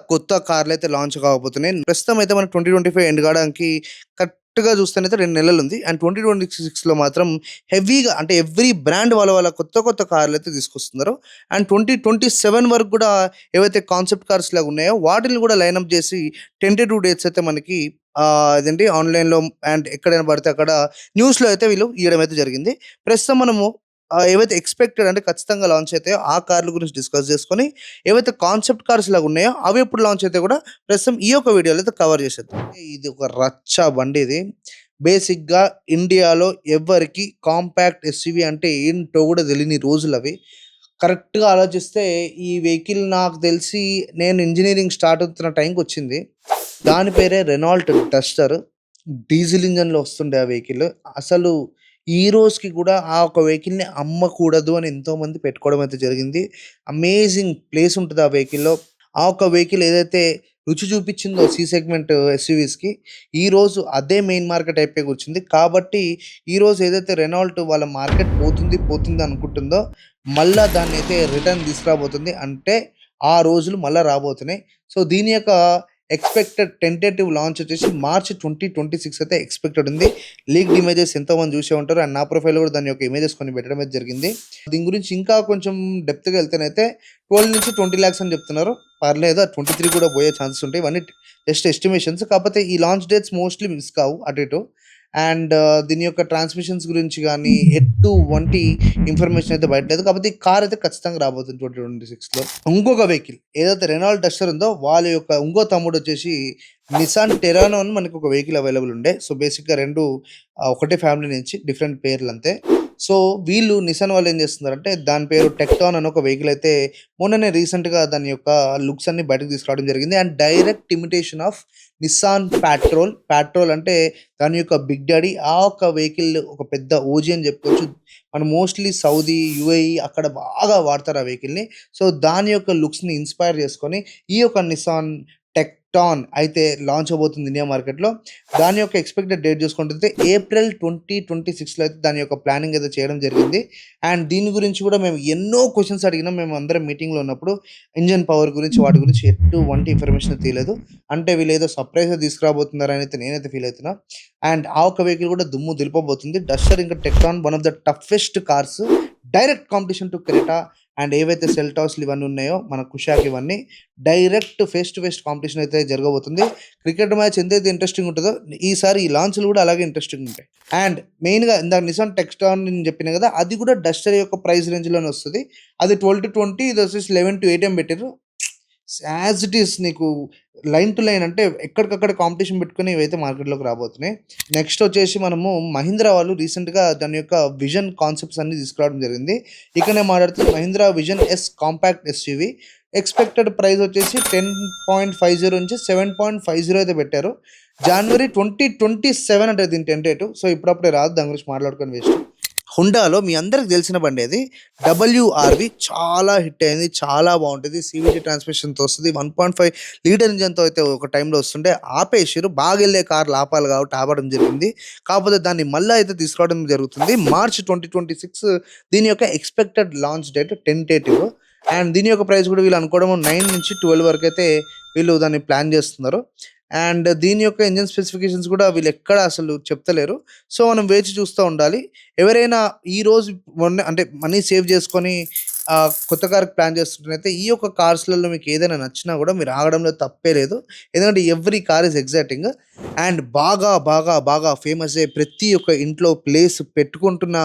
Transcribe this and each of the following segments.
కొత్త కార్లయితే లాంచ్ కాబోతున్నాయి. ప్రస్తుతం అయితే మనకు 2025 ఎండ్ కావడానికి కరెక్ట్‌గా చూస్తేనైతే 2 నెలలుంది. అండ్ 2026లో మాత్రం హెవీగా అంటే ఎవ్రీ బ్రాండ్ వాళ్ళ కొత్త కార్లయితే తీసుకొస్తున్నారు. అండ్ 2027 వరకు కూడా ఏవైతే కాన్సెప్ట్ కార్స్ లాగా ఉన్నాయో వాటిల్ని కూడా లైనప్ చేసి టెంటేటివ్ డేట్స్ అయితే మనకి అదేంటి ఆన్‌లైన్‌లో అండ్ ఎక్కడైనా పడితే అక్కడ న్యూస్‌లో అయితే వీళ్ళు ఇయడం అయితే జరిగింది. ప్రస్తుతం మనము ఏవైతే ఎక్స్‌పెక్టెడ్ అంటే ఖచ్చితంగా లాంచ్ అయితాయో ఆ కార్ల గురించి డిస్కస్ చేసుకొని ఏవైతే కాన్సెప్ట్ కార్స్ లాగా ఉన్నాయో అవి ఎప్పుడు లాంచ్ అయితే కూడా ప్రస్తుతం ఈ యొక్క వీడియోలో అయితే కవర్ చేసేద్దాం. ఇది ఒక రచ్చ బండి ఇది. బేసిక్‌గా ఇండియాలో ఎవ్వరికీ కాంపాక్ట్ ఎస్యూవీ అంటే ఏంటో కూడా తెలియని రోజులవి. కరెక్ట్‌గా ఆలోచిస్తే ఈ వెహికల్ నాకు తెలిసి నేను ఇంజినీరింగ్ స్టార్ట్ అవుతున్న టైంకొచ్చింది. దాని పేరే రెనాల్ట్ డస్టర్. డీజిల్ ఇంజిన్‌లో వస్తుండే ఆ వెహికల్. అసలు ఈ రోజుకి కూడా ఆ ఒక వెహికల్‌ని అమ్మకూడదు అని ఎంతోమంది పెట్టుకోవడం అయితే జరిగింది. అమేజింగ్ ప్లేస్ ఉంటది ఆ వెహికల్‌లో. ఆ ఒక్క వెహికల్ ఏదైతే రుచి చూపించిందో సి సెగ్మెంట్ ఎస్యూవీస్‌కి, ఈరోజు అదే మెయిన్ మార్కెట్ అయిపోయి కూర్చుంది. కాబట్టి ఈరోజు ఏదైతే రెనాల్ట్ వాళ్ళ మార్కెట్ పోతుంది అనుకుంటుందో, మళ్ళా దాన్నైతే రిటర్న్ తీసుకురాబోతుంది. అంటే ఆ రోజులు మళ్ళా రాబోతున్నాయి. సో, దీని యొక్క ఎక్స్‌పెక్టెడ్ టెంటేటివ్ లాంచ్ వచ్చేసి మార్చ్ 2026 అయితే ఎక్స్‌పెక్టెడ్ ఉంది. లీక్డ్ ఇమేజెస్ ఎంతోమంది చూసే ఉంటారు. అండ్ నా ప్రొఫైల్‌లో కూడా దాని యొక్క ఇమేజెస్ కొన్ని పెట్టడం అయితే జరిగింది. దీని గురించి ఇంకా కొంచెం డెప్త్‌గా వెళ్తేనైతే 12-20 లాక్స్ అని చెప్తున్నారు. పర్లేదు, 23 కూడా పోయే ఛాన్సెస్ ఉంటాయి. ఇవన్నీ జస్ట్ ఎస్టిమేషన్స్. కాకపోతే ఈ లాంచ్ డేట్స్ మోస్ట్‌లీ మిస్ కావు అటు ఇటు. అండ్ దీని యొక్క ట్రాన్స్‌మిషన్స్ గురించి గానీ, ఎటువంటి ఇన్ఫర్మేషన్ అయితే బయట లేదు. కాకపోతే ఈ కార్ అయితే ఖచ్చితంగా రాబోతుంది 2026లో. ఇంకొక వెహికల్ ఏదైతే రెనాల్ట్ డస్టర్ ఉందో వాళ్ళ యొక్క ఇంకో తమ్ముడొచ్చేసి నిసాన్ టెరానో అని మనకొక వెహికల్ అవైలబుల్ ఉండే. సో, బేసిక్‌గా 2 ఒకటే ఫ్యామిలీ నుంచి డిఫరెంట్ పేర్లంతే. సో, వీళ్ళు నిసాన్ వాళ్ళు ఏం చేస్తున్నారంటే దాని పేరు టెక్టాన్ అని ఒక వెహికల్ అయితే మొన్ననే రీసెంట్‌గా దాని యొక్క లుక్స్ అన్నీ బయటకు తీసుకురావడం జరిగింది. And direct imitation of Nissan patrol. Patrol అంటే దాని యొక్క బిగ్ డాడీ. ఆ ఒక్క వెహికల్ ఒక పెద్ద ఓజీ అని చెప్పుకోవచ్చు. మనం మోస్ట్‌లీ సౌదీ, యూఏఈ అక్కడ బాగా వాడతారు ఆ వెహికల్‌ని. సో, దాని యొక్క లుక్స్‌ని ఇన్‌స్పైర్ చేసుకొని ఈ యొక్క నిసాన్ టెక్టాన్ అయితే లాంచ్ అవబోతుంది ఇండియా మార్కెట్‌లో. దాని యొక్క ఎక్స్‌పెక్టెడ్ డేట్ చూసుకుంటే ఏప్రిల్ 2026లో అయితే దాని యొక్క ప్లానింగ్ అయితే చేయడం జరిగింది. అండ్ దీని గురించి కూడా మేము ఎన్నో క్వెషన్స్ అడిగినాం. మేమందరం మీటింగ్‌లో ఉన్నప్పుడు ఇంజిన్ పవర్ గురించి వాటి గురించి ఎటువంటి ఇన్ఫర్మేషన్ తెలియలేదు. అంటే వీళ్ళేదో సర్ప్రైజ్‌గా తీసుకురాబోతున్నారని అయితే నేనైతే ఫీల్ అవుతున్నా. అండ్ ఆ ఒక్క వెహికల్ కూడా దుమ్ము దులిపబోతుంది. డస్టర్ ఇంకా Tekton one of the toughest cars. Direct competition to Creta and ఏవైతే సెల్టాస్‌లు ఇవన్నీ ఉన్నాయో మన కుషాక్ ఇవన్నీ direct face to face competition అయితే జరగబోతుంది. క్రికెట్ మ్యాచ్ ఎంతైతే ఇంట్రెస్టింగ్ ఉంటదో ఈసారి ఈ లాంచ్‌లు కూడా అలాగే ఇంట్రెస్టింగ్ ఉంటాయి. అండ్ మెయిన్‌గా ఇందాక నిసాన్ టెక్టాన్ నేను చెప్పినా కదా! అది కూడా డస్టర్ యొక్క ప్రైస్ రేంజ్‌లోనే వస్తది. అది 12-20 ఇది వచ్చేసి 11-8 పెట్టిర్రు. యాజ్ ఇట్ ఈస్ నీకు లైన్ టు లైన్ అంటే ఎక్కడికక్కడ కాంపిటీషన్ పెట్టుకొని ఇవైతే మార్కెట్‌లోకి రాబోతున్నాయి. నెక్స్ట్ వచ్చేసి మనము మహీంద్రా వాళ్ళు రీసెంట్‌గా దాని యొక్క విజన్ కాన్సెప్ట్స్ అన్నీ తీసుకురావడం జరిగింది. ఇక్కడ నేను మాట్లాడుతున్న Mahindra vision S compact SUV. Expected price వచ్చేసి 10.50 నుంచి 7.50 అయితే పెట్టారు. జనవరి 2027 అంటే దీని టెంటేటివ్. సో, ఇప్పుడప్పుడే రాదు. దాని గురించి మాట్లాడుకొని వేస్ట్. హుండాలో మీ అందరికి తెలిసిన బండి అది. డబ్ల్యూఆర్‌వి చాలా హిట్ అయింది. చాలా బావుంటది. సీవీటీ ట్రాన్స్‌మిషన్‌తో వస్తది. 1.5 లీటర్ ఇంజిన్‌తో అయితే ఒక టైంలో వస్తుండే. ఆపేసిర్రు. బాగెళ్ళే కార్లు ఆపాలి కాబట్టి ఆపడం జరిగింది. కాకపోతే దాన్ని మళ్ళా అయితే తీసుకురావడం జరుగుతుంది. మార్చ్ 2026 దీని యొక్క expected launch date tentative. And దీని యొక్క ప్రైస్ కూడా వీళ్ళు అనుకోవడం 9-12 వరకైతే వీళ్ళు దాన్ని ప్లాన్ చేస్తున్నారు. అండ్ దీని యొక్క ఇంజిన్ స్పెసిఫికేషన్స్ కూడా వీళ్ళెక్కడ అసలు చెప్తలేరు. సో, మనం వేచి చూస్తా ఉండాలి. ఎవరైనా ఈరోజు మొన్న అంటే మనీ సేవ్ చేసుకొని కొత్త కార్‌కి ప్లాన్ చేస్తుంటేనైతే ఈ యొక్క కార్స్‌లలో మీకు ఏదైనా నచ్చినా కూడా మీరు ఆగడంలో తప్పే లేదు. ఎందుకంటే every car is exciting. And బాగా ఫేమస్ అయ్యే ప్రతి ఒక్క ఇంట్లో ప్లేస్ పెట్టుకుంటున్న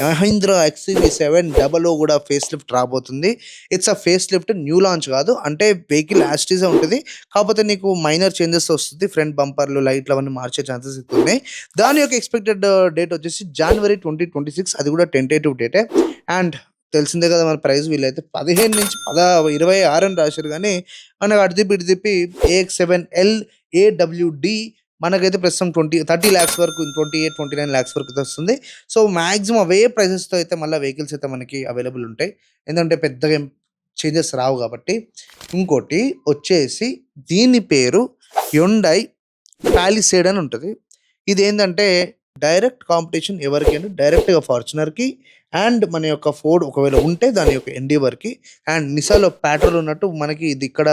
మహీంద్రా ఎక్స్‌యూవీ 700 కూడా ఫేస్ లిఫ్ట్ రాబోతుంది. It's a face lift new launch కాదు. అంటే వెహికల్ యాజ్ ఇట్ ఈజే ఉంటది. కాకపోతే నీకు మైనర్ చేంజెస్ వస్తది. ఫ్రంట్ బంపర్‌లు, లైట్‌లు అవన్నీ మార్చే ఛాన్సెస్ అయితే ఉన్నాయి. దాని యొక్క ఎక్స్‌పెక్టెడ్ డేట్ వచ్చేసి జనవరి 2026 అది కూడా టెంటేటివ్ డేటే. అండ్ తెలిసిందే కదా మన ప్రైస్ వీళ్ళైతే 15-26 అని రాసిర్రు గానీ, మనకు అటు తిప్పి ఇటు తిప్పి AX7L AWD మనకైతే ప్రస్తుతం 30 లాక్స్ వరకు 28-29 లాక్స్ వరకు అయితే వస్తుంది. సో, మాక్సిమం అవే ప్రైసెస్‌తో అయితే మళ్ళా వెహికల్స్ అయితే మనకి అవైలబుల్ ఉంటాయి. ఎందుకంటే పెద్దగా ఏం చేంజెస్ రావు కాబట్టి. ఇంకోటి వచ్చేసి దీని పేరు హ్యుండై పాలిసేడ్ అని ఉంటది. ఇదేందంటే డైరెక్ట్ కాంపిటీషన్ ఎవరికైనా డైరెక్ట్‌గా ఫార్చునర్‌కి అండ్ మన యొక్క ఫోర్డ్ ఒకవేళ ఉంటే దాని యొక్క ఎండీవర్‌కి అండ్ నిసాన్‌లో పాట్రోల్ ఉన్నట్టు మనకి ఇది ఇక్కడ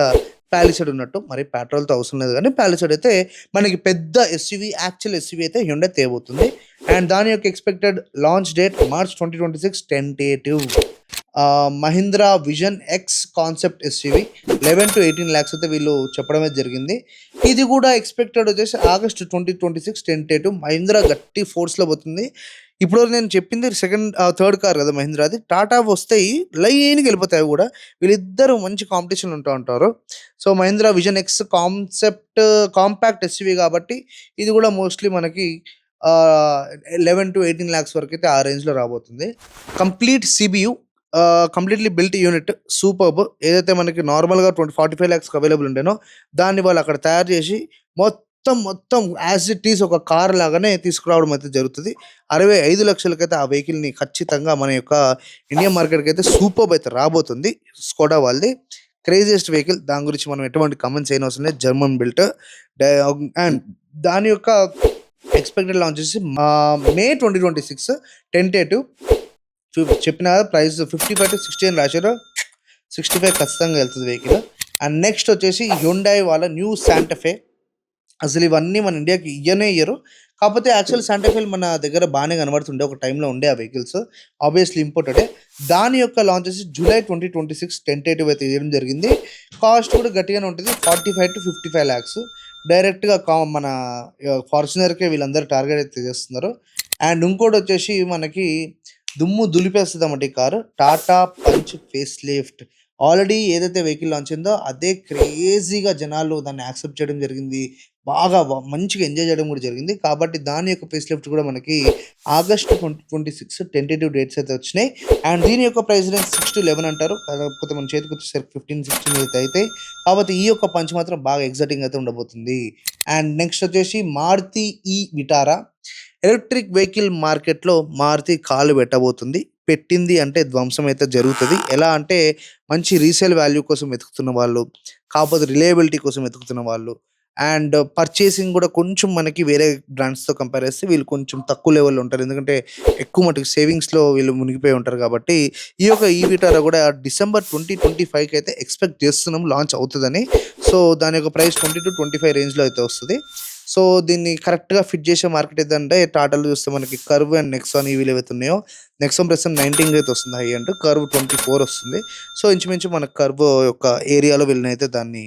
పాలిసైడ్ ఉన్నట్టు. మరి పెట్రోల్‌తో అవసరం లేదు గానీ, పాలిసైడ్ అయితే మనకి పెద్ద ఎస్యూవీ, యాక్చువల్ ఎస్యూవీ అయితే హ్యుండై తేబోతుంది. అండ్ దాని యొక్క expected launch date March 2026 tentative. Mahindra vision X concept SUV 11-18 lakhs అయితే వీళ్ళు చెప్పడమే జరిగింది. ఇది కూడా ఎక్స్‌పెక్టెడ్ వచ్చేసి ఆగస్ట్ 2026 టెంటేటివ్. మహీంద్రా గట్టి ఫోర్స్‌లో పోతుంది. ఇప్పటివరకు నేను చెప్పింది థర్డ్ కార్ కదా మహీంద్రాది. టాటా వస్తాయి లైన్‌గా వెళ్ళిపోతాయి అవి కూడా. వీళ్ళిద్దరూ మంచి కాంపిటీషన్‌లో ఉంటారు. So, Mahindra vision X compact SUV కాబట్టి ఇది కూడా మోస్ట్‌లీ మనకి 11-18 లాక్స్ వరకైతే ఆ రేంజ్‌లో రాబోతుంది. Complete CBU completely built unit superb. ఏదైతే మనకి నార్మల్‌గా 45 లాక్స్‌కి అవైలబుల్ ఉండేనో దాన్ని వాళ్ళు అక్కడ తయారు చేసి మొత్తం యాజ్ ఇట్ ఈజ్ ఒక కార్ లాగానే తీసుకురావడం అయితే జరుగుతది. 65 లక్షలకైతే ఆ వెహికల్‌ని ఖచ్చితంగా మన యొక్క ఇండియన్ మార్కెట్‌కైతే సూపర్బ్ అయితే రాబోతుంది. స్కోడా వాళ్ళది. Craziest vehicle. దాని గురించి మనం ఎటువంటి కామెంట్స్ చేయనవసరం లేదు. German built. అండ్ దాని యొక్క ఎక్స్‌పెక్టెడ్ లాంచ్ వచ్చేసి మే 2026 టెంటేటివ్. చెప్పిన కదా ప్రైస్ 55-60 అని రాశారు. 65 ఖచ్చితంగా వెళ్తది వెహికల్. అండ్ నెక్స్ట్ వచ్చేసి హ్యుండై వాళ్ళ న్యూ శాంటాఫే. అసలు ఇవన్నీ మన ఇండియాకి ఇయ్యరు. కాకపోతే యాక్చువల్ శాంటాఫేలు మన దగ్గర బాగానే కనబడుతుండే. ఒక టైంలో ఉండే ఆ వెహికల్స్. ఆబ్వియస్లీ ఇంపోర్టెడే. దాని యొక్క లాంచ్ వచ్చేసి జూలై 2026 టెంటేటివ్ అయితే ఇవ్వడం జరిగింది. కాస్ట్ కూడా గట్టిగానే ఉంటుంది. 45-55 లాక్స్. డైరెక్ట్‌గా మన ఫార్చునర్‌కే వీళ్ళందరూ టార్గెట్ అయితే చేస్తున్నారు. అండ్ ఇంకోటి వచ్చేసి మనకి దుమ్ము దులిపేస్తదన్నమాట ఈ car. Tata punch face lift. Already ఏదైతే వెహికల్ లాంచ్ అయిందో అదే క్రేజీగా జనాలు దాన్ని యాక్సెప్ట్ చేయడం జరిగింది. బాగా మంచిగా ఎంజాయ్ చేయడం కూడా జరిగింది. కాబట్టి దాని యొక్క ఫేస్ లిఫ్ట్ కూడా మనకి ఆగస్ట్ 2026 టెంటేటివ్ డేట్స్ అయితే వచ్చినాయి. అండ్ దీని యొక్క ప్రైస్ రేంజ్ 6-11 అంటారు. కాకపోతే మన చేతికి వచ్చేసరికి 15-16 అయితే అయితాయి. కాబట్టి ఈ యొక్క పంచ్ మాత్రం బాగా ఎక్సైటింగ్ అయితే ఉండబోతుంది. అండ్ నెక్స్ట్ వచ్చేసి మారుతి విటారా. ఎలక్ట్రిక్ వెహికల్ మార్కెట్‌లో మారుతి కాలు పెట్టబోతుంది. పెట్టింది అంటే ధ్వంసం అయితే జరుగుతది. ఎలా అంటే మంచి రీసేల్ వాల్యూ కోసం వెతుకుతున్న వాళ్ళు, కాకపోతే రిలయబిలిటీ కోసం వెతుకుతున్న వాళ్ళు, అండ్ పర్చేసింగ్ కూడా కొంచెం మనకి వేరే బ్రాండ్స్‌తో కంపేర్ చేస్తే వీళ్ళు కొంచెం తక్కువ లెవెల్‌లో ఉంటారు. ఎందుకంటే ఎక్కువ మటుకు సేవింగ్స్‌లో వీళ్ళు మునిగిపోయి ఉంటారు కాబట్టి, ఈ యొక్క విటారా కూడా డిసెంబర్ 2025కి అయితే ఎక్స్‌పెక్ట్ చేస్తున్నాం లాంచ్ అవుతదని. సో, దాని యొక్క ప్రైస్ 20-25 రేంజ్‌లో అయితే వస్తది. సో, దీన్ని కరెక్ట్‌గా ఫిట్ చేసే మార్కెట్ ఏదంటే టాటాలో చూస్తే మనకి కర్వ్ అండ్ నెక్సాన్ ఈవీలు ఏవైతే ఉన్నాయో, నెక్సాన్ ప్రస్తుతం 19 అయితే వస్తుంది హై ఎండ్. కర్వ్ 24 వస్తుంది. సో, ఇంచుమించు మన కర్వ్ యొక్క ఏరియాలో వీళ్ళనైతే దాన్ని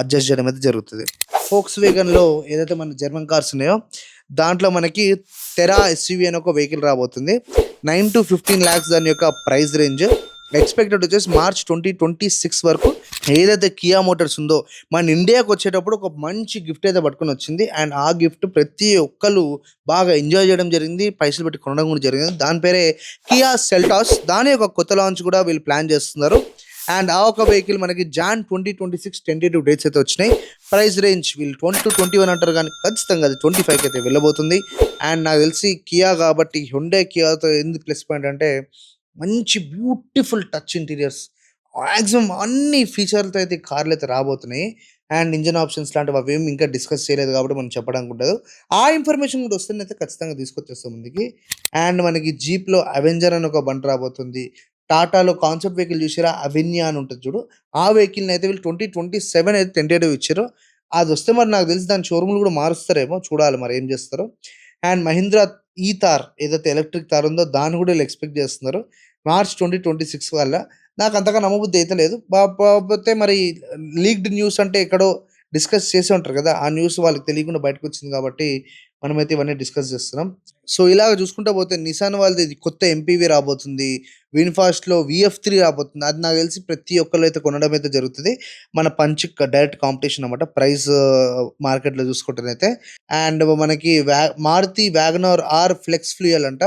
అడ్జస్ట్ చేయడం అయితే జరుగుతది. ఫోక్స్ వేగన్‌లో ఏదైతే మన జర్మన్ కార్స్ ఉన్నాయో, దాంట్లో మనకి టెరా ఎస్యూవీ అనే ఒక వెహికల్ రాబోతుంది. 9-15 లాక్స్ దాని యొక్క ప్రైస్ రేంజ్. ఎక్స్‌పెక్టెడ్ వచ్చేసి మార్చ్ 2026 వరకు. ఏదైతే కియా మోటార్స్ ఉందో మన ఇండియాకి వచ్చేటప్పుడు ఒక మంచి గిఫ్ట్ అయితే పట్టుకొని వచ్చింది. అండ్ ఆ గిఫ్ట్ ప్రతి ఒక్కళ్ళు బాగా ఎంజాయ్ చేయడం జరిగింది. పైసలు పెట్టి కొనడం కూడా జరిగింది. దాని పేరే కియా సెల్టాస్. దాని యొక్క కొత్త లాంచ్ కూడా వీళ్ళు ప్లాన్ చేస్తున్నారు. అండ్ ఆ ఒక వెహికల్ మనకి జాన్ 2026 టెంటేటివ్ డేట్స్ అయితే వచ్చినాయి. ప్రైస్ రేంజ్ వీళ్ళు 20-21 అంటారు కానీ ఖచ్చితంగా అది 25కి అయితే వెళ్ళబోతుంది. అండ్ నాకు తెలిసి కియా కాబట్టి హ్యుండై కియాతో ఏంది ప్లస్ పాయింట్ అంటే మంచి బ్యూటిఫుల్ టచ్ ఇంటీరియర్స్. మాక్సిమం అన్ని ఫీచర్‌లతో అయితే ఈ కార్‌లయితే రాబోతున్నాయి. అండ్ ఇంజిన్ ఆప్షన్స్ లాంటివి అవేమి ఇంకా డిస్కస్ చేయలేదు కాబట్టి మనం చెప్పడానికి ఉండదు. ఆ ఇన్ఫర్మేషన్ కూడా వస్తేనైతే ఖచ్చితంగా తీసుకొచ్చేస్తాం ముందుకి. అండ్ మనకి జీప్‌లో అవెంజర్ అని ఒక బండి రాబోతుంది. టాటాలో కాన్సెప్ట్ వెహికల్ చూసారా? అవెన్యా అని ఉంటది చూడు. ఆ వెహికల్‌ని అయితే వీళ్ళు 2027 అయితే టెంటేటివ్ ఇచ్చారు. అదొస్తే మరి నాకు తెలిసి దాని షోరూమ్‌లు కూడా మారుస్తారేమో చూడాలి మరి ఏం చేస్తారో. అండ్ మహీంద్రా థార్ ఏదైతే ఎలక్ట్రిక్ థార్ ఉందో దాన్ని కూడా వీళ్ళు ఎక్స్‌పెక్ట్ చేస్తున్నారు. మార్చ్ 2026 కల్లా. నాకు అంతగా నమ్మబుద్ధి అయితే లేదు. కాకపోతే మరి లీక్డ్ న్యూస్ అంటే ఎక్కడో డిస్కస్ చేసే ఉంటారు కదా! ఆ న్యూస్ వాళ్ళకి తెలియకుండా బయటకొచ్చింది కాబట్టి మనమైతే ఇవన్నీ డిస్కస్ చేస్తున్నాం. సో, ఇలాగ చూసుకుంటా పోతే నిసాన్ వాళ్ళది కొత్త ఎంపీవీ రాబోతుంది. విన్‌ఫాస్ట్‌లో వీఎఫ్3 రాబోతుంది. అది నాకు తెలిసి ప్రతి ఒక్కళ్ళు అయితే కొనడం అయితే జరుగుతది. మన పంచ్‌కి డైరెక్ట్ కాంపిటీషన్ అన్నమాట. ప్రైస్ మార్కెట్‌లో చూసుకుంటేనైతే. అండ్ మనకి Maruti Wagon R flex fuel అంట.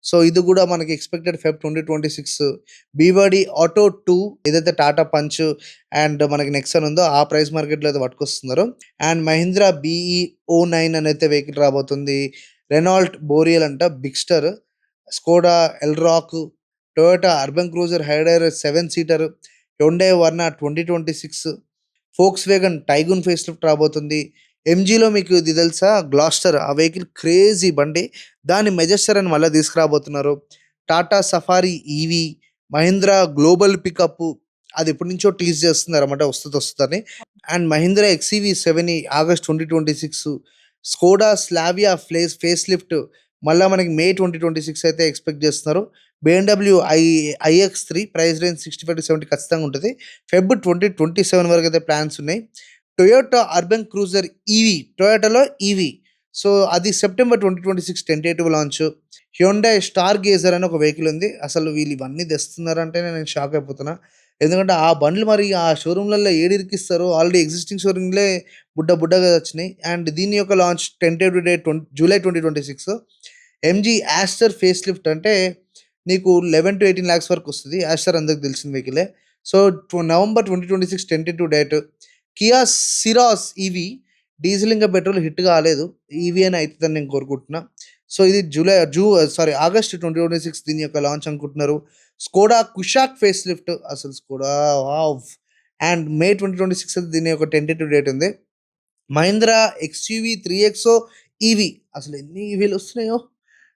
సో, ఇది కూడా మనకి ఎక్స్‌పెక్టెడ్ ఫెబ్ 2026. బీవాడీ ఆటో 2 ఏదైతే టాటా పంచ్ అండ్ మనకి నెక్సాన్ ఉందో ఆ ప్రైస్ మార్కెట్‌లో అయితే పట్టుకొస్తున్నారు. అండ్ మహీంద్రా BE09 అనైతే వెహికల్ రాబోతుంది. రెనాల్ట్ బోరియల్ అంట Bigster. Skoda Elroq, Toyota Urban Cruiser Hyryder 7 seater, Hyundai Verna 2026, Volkswagen Taigun facelift రాబోతుంది. ఎంజీలో మీకు ఇది తెలుసా? గ్లాస్టర్ ఆ వెహికల్ క్రేజీ బండి. దాన్ని మెజెస్టర్ అని మళ్ళా తీసుకురాబోతున్నారు. Tata Safari EV, Mahindra global pickup, అది ఎప్పటినుంచో టీజ్ చేస్తున్నారన్నమాట వస్తదని. And Mahindra XEV 7 August 2026, Skoda Slavia facelift మళ్ళా మనకి మే 2026 అయితే ఎక్స్‌పెక్ట్ చేస్తున్నారు. బీఎండబ్ల్యూ ఐఎక్స్3 ప్రైస్ రేంజ్ 65-70 ఖచ్చితంగా ఉంటది. ఫెబ్ 2027 వరకైతే ప్లాన్స్ ఉన్నాయి. టొయోటా అర్బన్ క్రూజర్ ఈవీ, టొయోటాలో ఈవీ. సో, అది September 2026 tentative launch. Hyundai Stargazer అని ఒక వెహికల్ ఉంది. అసలు వీళ్ళు ఇవన్నీ తెస్తున్నారంటేనే నేను షాక్ అయిపోతున్నా. ఎందుకంటే ఆ బండ్లు మరి ఆ షోరూమ్‌లలో ఏడిరికిస్తారో, ఆల్రెడీ ఎగ్జిస్టింగ్ షోరూమ్‌లే బుడ్డగా వచ్చినాయి. అండ్ దీని యొక్క launch tentative date July 2026. MG Astor facelift అంటే నీకు 11-18 లాక్స్ వరకు వస్తది. యాస్టర్ అందరికి తెలిసిన వెహికలే. So, November 2026 tentative date. Kia Syros EV diesel ఇంకా పెట్రోల్ హిట్ కాలేదు. ఈవీ అయినా అయితదని నేను కోరుకుంటున్నా. సో, ఇది ఆగస్ట్ 2026 దీని యొక్క లాంచ్ అనుకుంటున్నారు. స్కోడా కుషాక్ ఫేస్ లిఫ్ట్ అసలు స్కోడా వావ్! అండ్ మే 2026 అయితే దీని యొక్క టెంటేటివ్ డేట్ ఉంది. మహీంద్రా ఎక్స్‌యూవీ 3XO ఈవీ అసలు ఎన్ని ఈవీలు వస్తున్నాయో.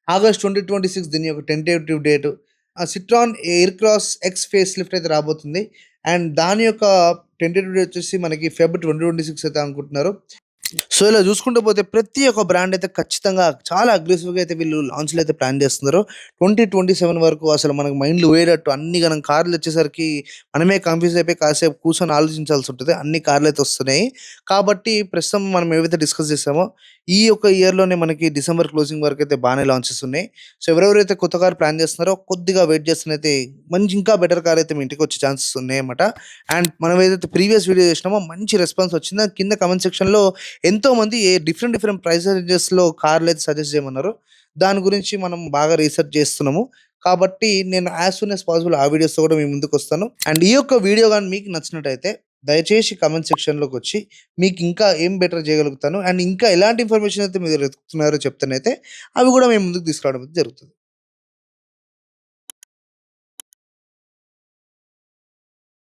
ఆగస్ట్ 2026 దీని యొక్క tentative date. Citroen air cross X face lift అయితే రాబోతుంది. అండ్ దాని యొక్క టెంటేటివ్ డేట్ వచ్చేసి మనకి ఫెబ్ 2026 అయితే అనుకుంటున్నారు. సో, ఇలా చూసుకుంటూ పోతే ప్రతి ఒక్క బ్రాండ్ అయితే ఖచ్చితంగా చాలా అగ్రెసివ్‌గా అయితే వీళ్ళు లాంచ్‌లు అయితే ప్లాన్ చేస్తున్నారు. 2027 వరకు అసలు మనకు మైండ్‌లు పోయేటట్టు అన్ని గనం కార్లొచ్చేసరికి మనమే కన్‌ఫ్యూజ్ అయిపోయి కాసేపు కూర్చొని ఆలోచించాల్సి ఉంటది. అన్ని కార్లయితే వస్తున్నాయి. కాబట్టి ప్రస్తుతం మనం ఏవైతే డిస్కస్ చేసామో ఈ యొక్క ఇయర్‌లోనే మనకి డిసెంబర్ క్లోజింగ్ వరకైతే బానే లాంచెస్ ఉన్నాయి. సో, ఎవరెవరైతే కొత్త కార్ ప్లాన్ చేస్తున్నారో కొద్దిగా వెయిట్ చేస్తేనైతే మంచి ఇంకా బెటర్ కార్ అయితే మీ ఇంటికొచ్చే ఛాన్సెస్ ఉన్నాయన్నమాట. అండ్ మనం ఏదైతే ప్రీవియస్ వీడియో చేసినామో మంచి రెస్పాన్స్ వచ్చింది. దాని కింద కామెంట్ సెక్షన్‌లో ఎంతోమంది డిఫరెంట్ ప్రైస్ రేంజెస్‌లో కార్లయితే సజెస్ట్ చేయమన్నారు. దాని గురించి మనం బాగా రీసెర్చ్ చేస్తున్నాము. కాబట్టి నేను యాస్ సూన్ యాస్ పాసిబుల్ ఆ వీడియోస్‌తో కూడా మీ ముందుకొస్తాను. అండ్ ఈ యొక్క వీడియో గాని మీకు నచ్చినట్టయితే దయచేసి కామెంట్ సెక్షన్‌లోకొచ్చి మీకు ఇంకా ఏం బెటర్ చేయగలుగుతాను అండ్ ఇంకా ఎలాంటి ఇన్ఫర్మేషన్ అయితే మీరు వెతుకుతున్నారో చెప్తేనైతే అవి కూడా మేము ముందుకు తీసుకురావడం అయితే జరుగుతది.